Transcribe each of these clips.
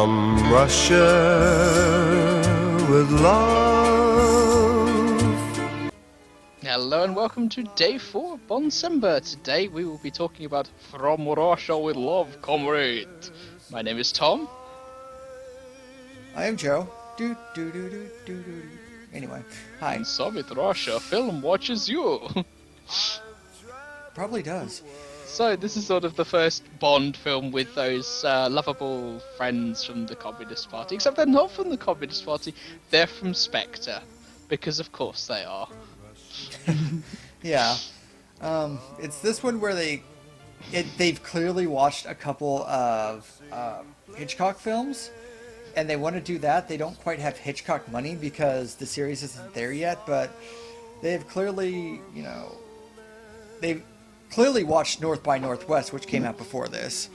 From Russia with love. Hello and welcome to day 4 of Bondcember. Today we will be talking about From Russia with Love, Comrade. My name is Tom. I am Joe. Anyway, hi. And Soviet Russia film watches you. Probably does. So this is sort of the first Bond film with those lovable friends from the Communist Party. Except they're not from the Communist Party, they're from SPECTRE. Because of course they are. Yeah. It's this one where they've clearly watched a couple of Hitchcock films, and they want to do that. They don't quite have Hitchcock money because the series isn't there yet, but they've clearly, they've clearly watched North by Northwest, which came out before this,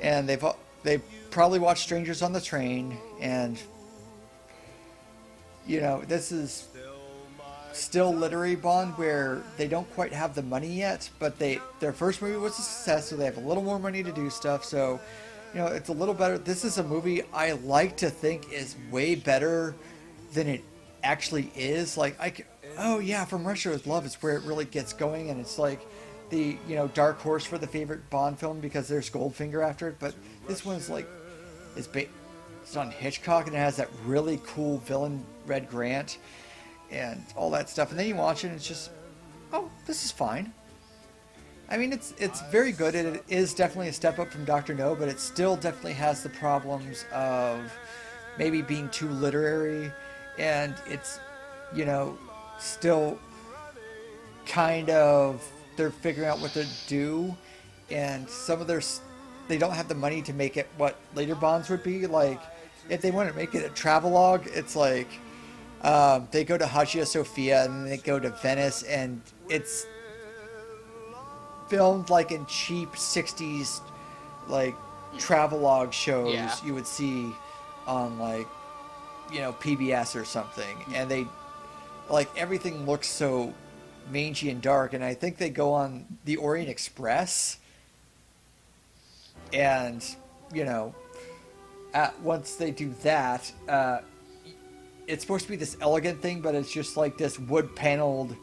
and they've probably watched Strangers on the Train, and this is still literary Bond where they don't quite have the money yet, but their first movie was a success, so they have a little more money to do stuff. So it's a little better. This is a movie I like to think is way better than it actually is. From Russia with Love is where it really gets going, and it's like the dark horse for the favorite Bond film because there's Goldfinger after it. But this one's it's on Hitchcock, and it has that really cool villain Red Grant and all that stuff. And then you watch it and it's just, oh, this is fine. I mean, it's very good. It is definitely a step up from Dr. No, but it still definitely has the problems of maybe being too literary, and it's still kind of, they're figuring out what to do, and some of they don't have the money to make it what later Bonds would be. Like, if they want to make it a travelogue, it's like they go to Hagia Sophia and they go to Venice, and it's filmed like in cheap 60s travelogue shows you would see on PBS or something, and they everything looks so mangy and dark. And I think they go on the Orient Express, and once they do that, it's supposed to be this elegant thing, but it's just like this wood paneled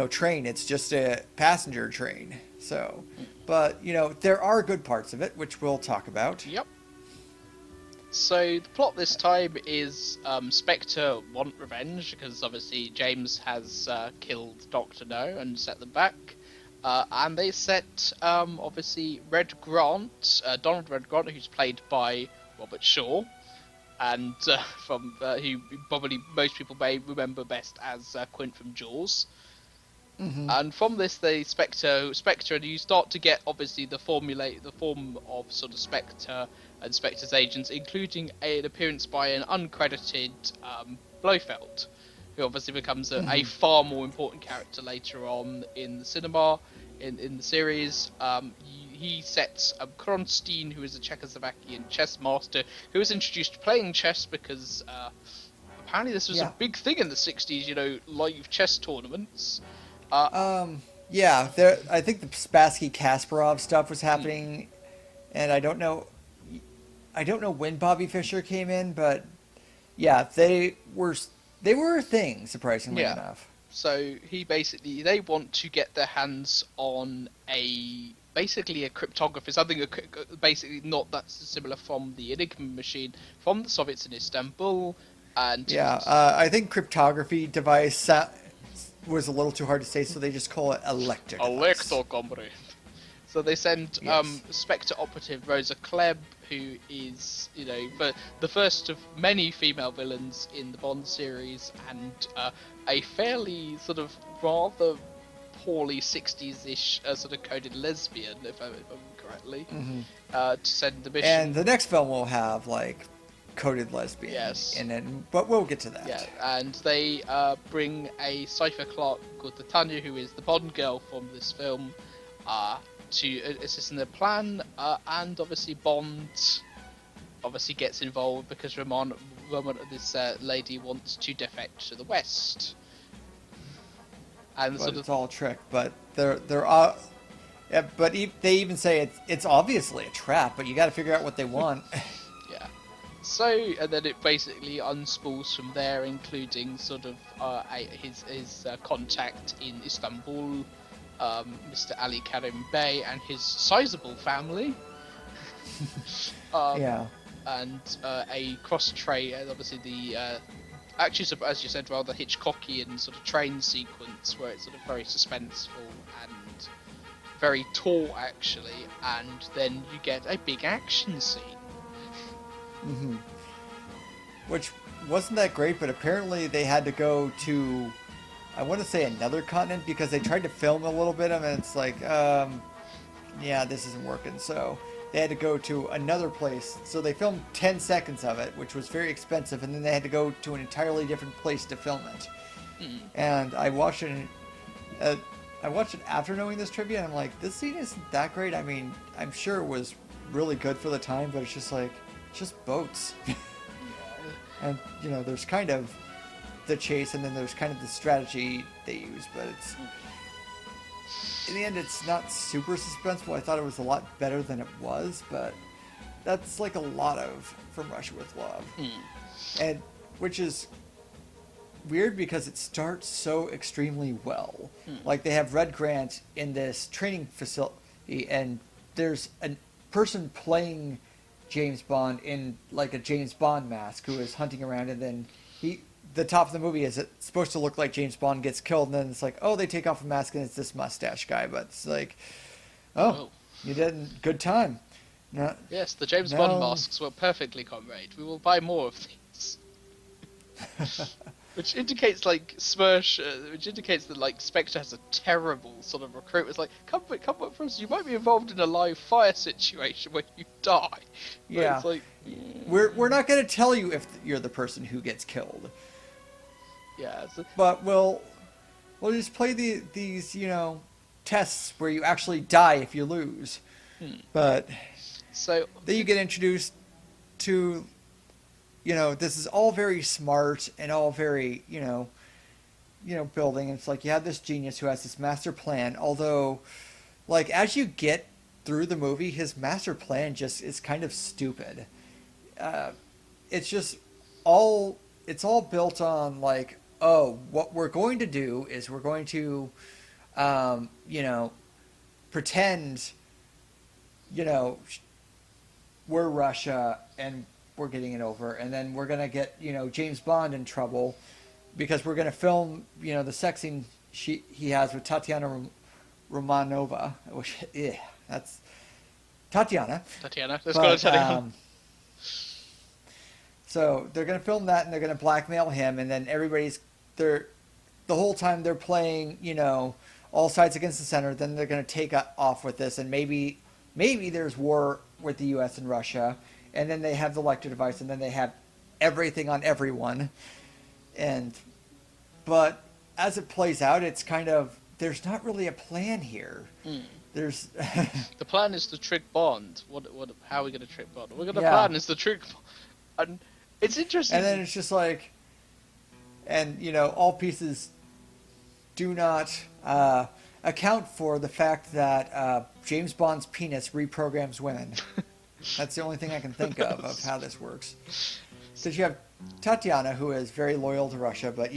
train. It's just a passenger train. So, but there are good parts of it, which we'll talk about. Yep. So the plot this time is Spectre want revenge because obviously James has killed Dr. No and set them back. And they set obviously Donald Red Grant, who's played by Robert Shaw, and from who probably most people may remember best as Quint from Jaws. Mm-hmm. And from this, they Spectre, and you start to get obviously the form of sort of Spectre and Spectre's agents, including an appearance by an uncredited Blofeld, who obviously becomes a far more important character later on in the cinema, in the series. He sets Kronstein, who is a Czechoslovakian chess master, who was introduced to playing chess because apparently this was a big thing in the 60s, live chess tournaments. I think the Spassky Kasparov stuff was happening, and I don't know when Bobby Fischer came in, but they were a thing, surprisingly enough. So they want to get their hands on a cryptography, something basically not that similar from the Enigma machine from the Soviets in Istanbul, and I think cryptography device was a little too hard to say, so they just call it Electro, comrade. So they send Spectre operative Rosa Klebb, who is, the first of many female villains in the Bond series, and a fairly sort of rather poorly 60s-ish sort of coded lesbian, if I remember correctly, to send the mission. And the next film will have, coded lesbian. Yes. But we'll get to that. Yeah, and they bring a cipher clerk called Titania, who is the Bond girl from this film, to assist in their plan, and obviously Bond gets involved because Roman, this lady, wants to defect to the West. And it's all a trick, but there are Yeah, but they even say it's obviously a trap, but you got to figure out what they want. Yeah. So, and then it basically unspools from there, including sort of his contact in Istanbul, Mr. Ali Karim Bey, and his sizable family. um, Yeah. and a cross train, and obviously the actually, as you said, rather Hitchcockian sort of train sequence where it's sort of very suspenseful and very taut, actually, and then you get a big action scene. hmm Which wasn't that great, but apparently they had to go to, I want to say another continent because they tried to film a little bit of it, and it's like, yeah, this isn't working. So they had to go to another place. So they filmed 10 seconds of it, which was very expensive, and then they had to go to an entirely different place to film it. And uh, I watched it after knowing this trivia, and I'm like, this scene isn't that great. I mean, I'm sure it was really good for the time, but it's just like, it's just boats. And, there's kind of the chase, and then there's kind of the strategy they use, but it's, in the end, it's not super suspenseful. I thought it was a lot better than it was, but that's like a lot of From Russia with Love. And, which is weird because it starts so extremely well. Like, they have Red Grant in this training facility, and there's a person playing James Bond in like a James Bond mask who is hunting around, and then the top of the movie is it's supposed to look like James Bond gets killed, and then it's like, oh, they take off the mask and it's this mustache guy, but it's like, oh, you did a good time. No, yes, the James Bond masks were perfectly comrade. We will buy more of these. Which indicates which indicates that like Spectre has a terrible sort of recruit. It's like, come work for us. You might be involved in a live fire situation where you die. But yeah, it's like, we're not going to tell you if you're the person who gets killed. yeah, But we'll just play these tests where you actually die if you lose. But so then you get introduced to. This is all very smart and all very, building. It's like you have this genius who has this master plan. Although, like, as you get through the movie, his master plan just is kind of stupid. It's just it's all built on, like, oh, what we're going to do is we're going to, pretend, we're Russia and we're getting it over, and then we're gonna get James Bond in trouble because we're gonna film the sex scene he has with Tatiana Romanova, which that's Tatiana. Let's go to Tatiana. So they're gonna film that, and they're gonna blackmail him, and then the whole time they're playing all sides against the center. Then they're gonna take off with this, and maybe there's war with the U.S. and Russia. And then they have the Lecter device, and then they have everything on everyone. But as it plays out, it's kind of, there's not really a plan here. There's the plan is to trick Bond. How are we going to trick Bond? We're going to plan is to trick Bond. And it's interesting. And then it's just like, and all pieces do not account for the fact that James Bond's penis reprograms women. That's the only thing I can think of how this works. So you have Tatiana, who is very loyal to Russia, but,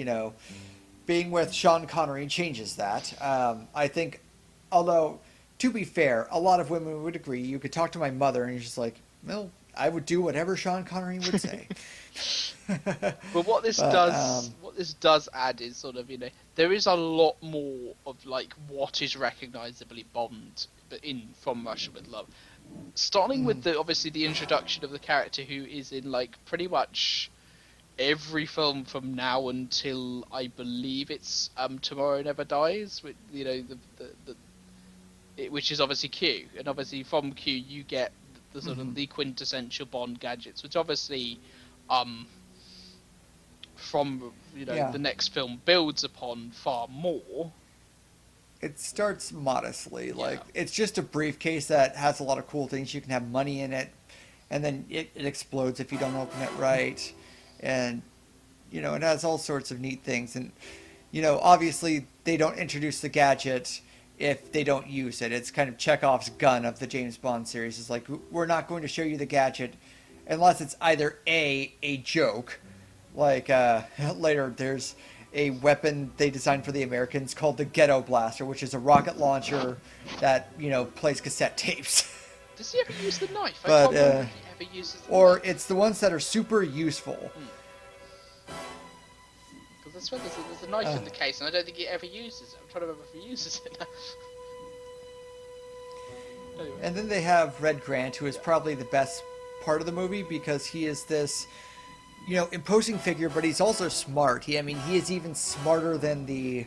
being with Sean Connery changes that. I think, although, to be fair, a lot of women would agree. You could talk to my mother, and you're just like, well, I would do whatever Sean Connery would say. But what this does add is sort of, there is a lot more of, like, what is recognisably Bond from Russia with Love. Starting with obviously the introduction of the character who is in like pretty much every film from now until I believe it's Tomorrow Never Dies, with which is obviously Q, and obviously from Q you get the sort of the quintessential Bond gadgets, which obviously from the next film builds upon far more. It starts modestly. Like, it's just a briefcase that has a lot of cool things. You can have money in it, and then it explodes if you don't open it right. And, it has all sorts of neat things. And, obviously they don't introduce the gadget if they don't use it. It's kind of Chekhov's gun of the James Bond series. It's like, we're not going to show you the gadget unless it's either a joke, like later there's a weapon they designed for the Americans called the Ghetto Blaster, which is a rocket launcher that, plays cassette tapes. Does he ever use the knife? I But can't remember if he ever uses the or knife. it's the ones that are super useful. Because I swear there's a knife in the case, and I don't think he ever uses it. I'm trying to remember if he uses it now. Anyway. And then they have Red Grant, who is probably the best part of the movie because he is this, imposing figure, but he's also smart. He is even smarter than the,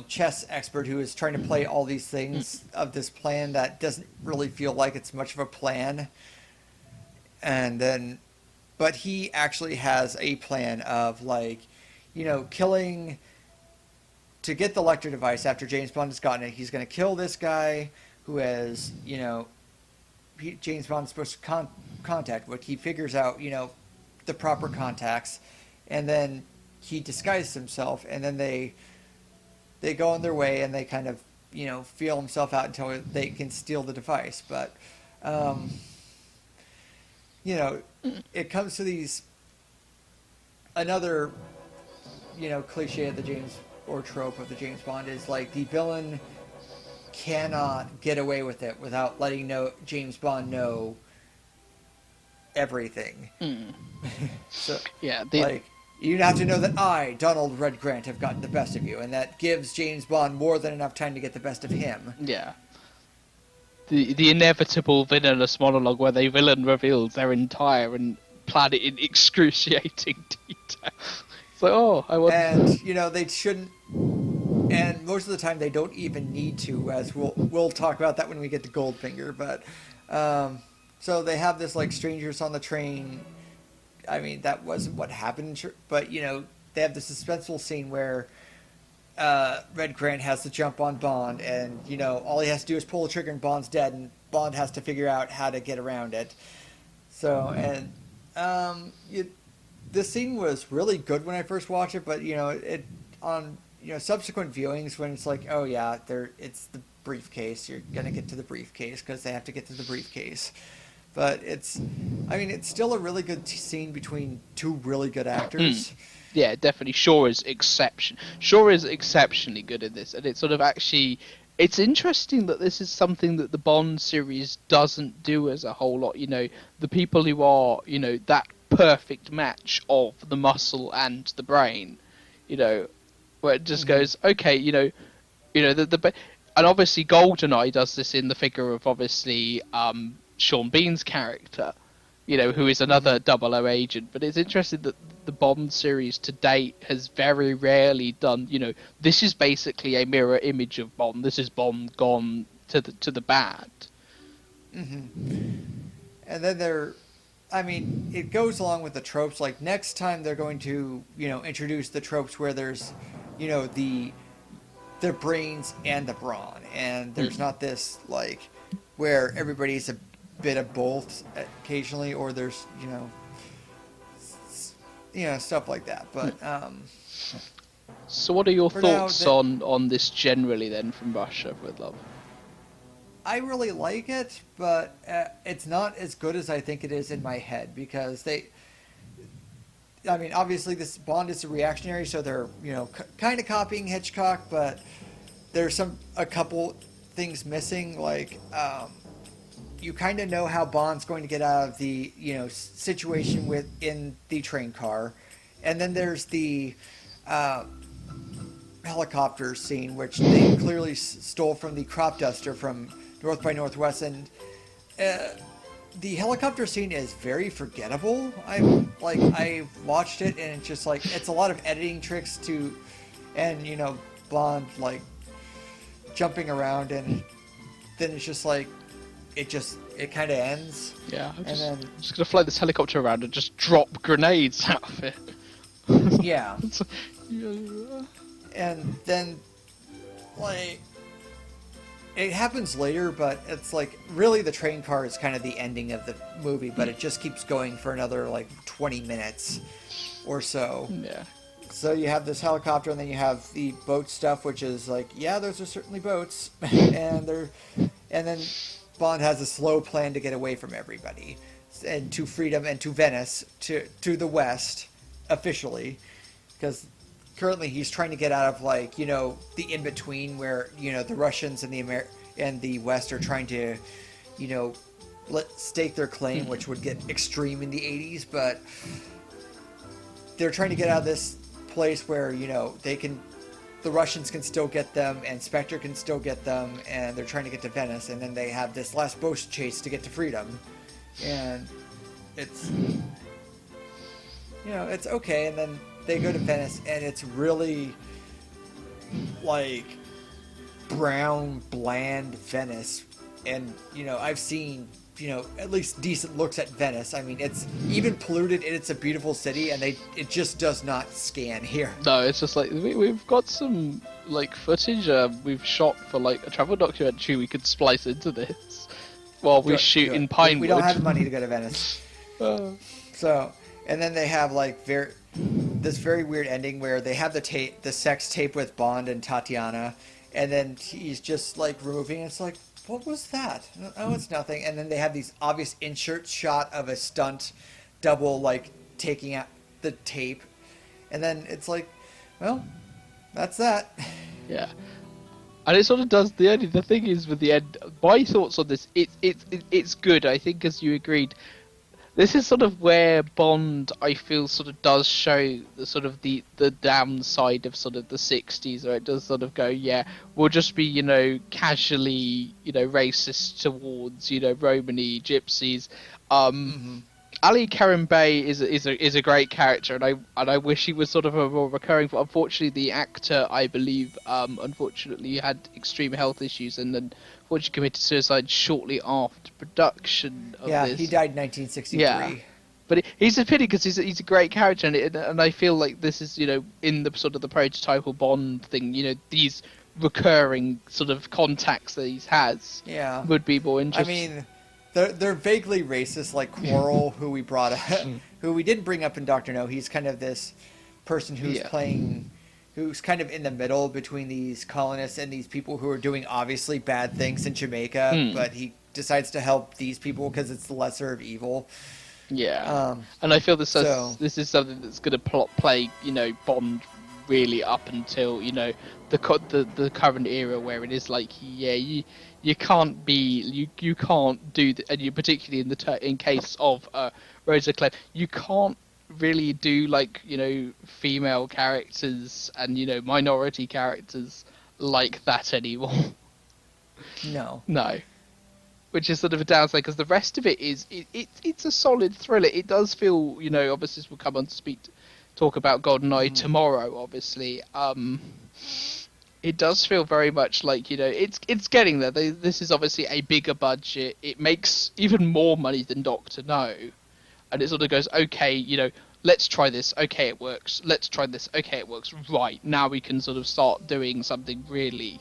chess expert who is trying to play all these things of this plan that doesn't really feel like it's much of a plan. And then, but he actually has a plan of killing, to get the Lecter device after James Bond has gotten it. He's going to kill this guy who has, James Bond is supposed to contact, but he figures out, the proper contacts, and then he disguises himself, and then they go on their way, and they kind of, feel himself out until they can steal the device. But, it comes to these, another, cliche of the James, or trope of the James Bond is like the villain cannot get away with it without letting James Bond know everything. So, Yeah, you have to know that I, Donald Red Grant, have gotten the best of you, and that gives James Bond more than enough time to get the best of him. Yeah. The inevitable villainous monologue where the villain reveals their entire and plan it in excruciating detail. It's like, oh, I want. And they shouldn't. And most of the time, they don't even need to, as we'll talk about that when we get to Goldfinger. But so they have this strangers on the train. I mean, that wasn't what happened, but they have the suspenseful scene where Red Grant has to jump on Bond, and all he has to do is pull the trigger, and Bond's dead, and Bond has to figure out how to get around it. So this scene was really good when I first watched it, but it on subsequent viewings when it's like, oh yeah, it's the briefcase. You're gonna get to the briefcase because they have to get to the briefcase. But it's still a really good scene between two really good actors. Yeah, definitely. Shaw is exceptionally good in this, and it's sort of actually. It's interesting that this is something that the Bond series doesn't do as a whole lot. The people who are, that perfect match of the muscle and the brain, where it just goes, okay, and obviously GoldenEye does this in the figure of obviously Sean Bean's character, who is another 00 agent. But it's interesting that the Bond series to date has very rarely done, this is basically a mirror image of Bond. This is Bond gone to the bad. And then it goes along with the tropes. Like next time they're going to, introduce the tropes where there's, the brains and the brawn, and there's not this where everybody's a bit of both occasionally, or there's stuff like that. But so what are your thoughts on this generally then from Russia with Love? I really like it, but it's not as good as I think it is in my head, because obviously this Bond is a reactionary, so they're kind of copying Hitchcock, but there's a couple things missing. You kind of know how Bond's going to get out of the situation within the train car, and then there's the helicopter scene, which they clearly stole from the crop duster from North by Northwest, and the helicopter scene is very forgettable. I watched it, and it's just it's a lot of editing tricks and Bond jumping around, and then it's just it kind of ends. Yeah, I'm just gonna fly this helicopter around and just drop grenades out of it. Yeah. And then it happens later, but it's really the train car is kind of the ending of the movie, but it just keeps going for another 20 minutes or so. Yeah. So you have this helicopter, and then you have the boat stuff, which is like, yeah, those are certainly boats, and then Bond has a slow plan to get away from everybody, and to freedom, and to Venice, to the West, officially, because currently he's trying to get out of, like, the in between where the Russians and the West are trying to, stake their claim, which would get extreme in the 80s, but they're trying to get out of this place where the Russians can still get them and Spectre can still get them, and they're trying to get to Venice, and then they have this last boat chase to get to freedom, and it's it's okay, and then they go to Venice, and it's really like brown, bland Venice, and I've seen at least decent looks at Venice. I mean, it's even polluted, and it's a beautiful city, and it just does not scan here. No, it's just like we've got some like footage we've shot for like a travel documentary we could splice into this while we shoot in Pinewood. We don't have the money to go to Venice. So, and then they have like this very weird ending where they have the sex tape with Bond and Tatiana, and then he's just like removing it. It's like, what was that? Oh, it's nothing. And then they have these obvious insert shot of a stunt double, like, taking out the tape. And then it's like, well, that's that. Yeah. And it sort of does, the thing is with the end, my thoughts on this, it's good, I think, as you agreed. This is sort of where Bond, I feel, sort of does show the sort of the downside of sort of the 60s, where it does sort of go, yeah, we'll just be, casually, racist towards, Romani, gypsies. Ali Karim Bey is a great character, and I wish he was sort of a more recurring. But unfortunately, the actor, I believe, unfortunately had extreme health issues, and then unfortunately committed suicide shortly after production of this. Yeah, he died in 1963. Yeah. But he's a pity because he's a great character, and I feel like this is in the sort of the prototypal Bond thing, these recurring sort of contacts that he has would be more interesting. I mean, they're vaguely racist, like Quarrel, who we brought up, who we didn't bring up in Doctor No. He's kind of this person who's who's kind of in the middle between these colonists and these people who are doing obviously bad things in Jamaica, but he decides to help these people because it's the lesser of evil. Yeah, and I feel this is something that's going to play Bond really up until the current era, where it is like you can't be you can't do and you particularly in case of Rosa Clare, you can't really do like female characters and minority characters like that anymore. No. Which is sort of a downside, because the rest of it is it's a solid thriller. It does feel obviously we'll come on to talk about GoldenEye tomorrow. Obviously, it does feel very much like it's getting there. This is obviously a bigger budget. It makes even more money than Doctor No, and it sort of goes, okay, let's try this. Okay, it works. Let's try this. Okay, it works. Right, now we can sort of start doing something really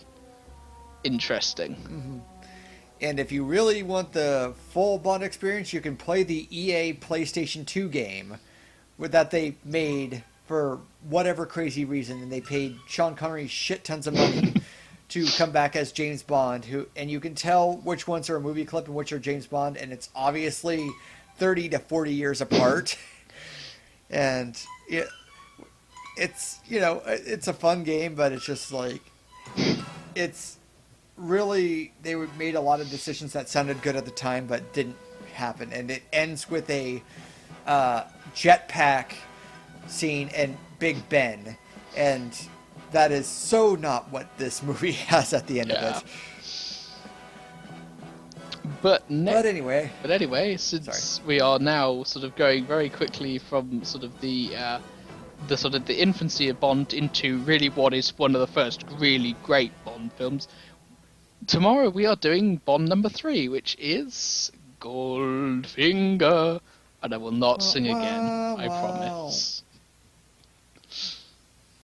interesting. And if you really want the full Bond experience, you can play the EA PlayStation 2 game that they made for whatever crazy reason, and they paid Sean Connery shit tons of money to come back as James Bond, and you can tell which ones are a movie clip and which are James Bond, and it's obviously 30 to 40 years apart. And it's it's a fun game, but it's just like it's really, they made a lot of decisions that sounded good at the time but didn't happen, and it ends with a jetpack scene and Big Ben, and that is so not what this movie has at the end of it. But anyway, since we are now sort of going very quickly from sort of the infancy of Bond into really what is one of the first really great Bond films, tomorrow we are doing Bond number 3, which is Goldfinger, and I will not sing again, I promise.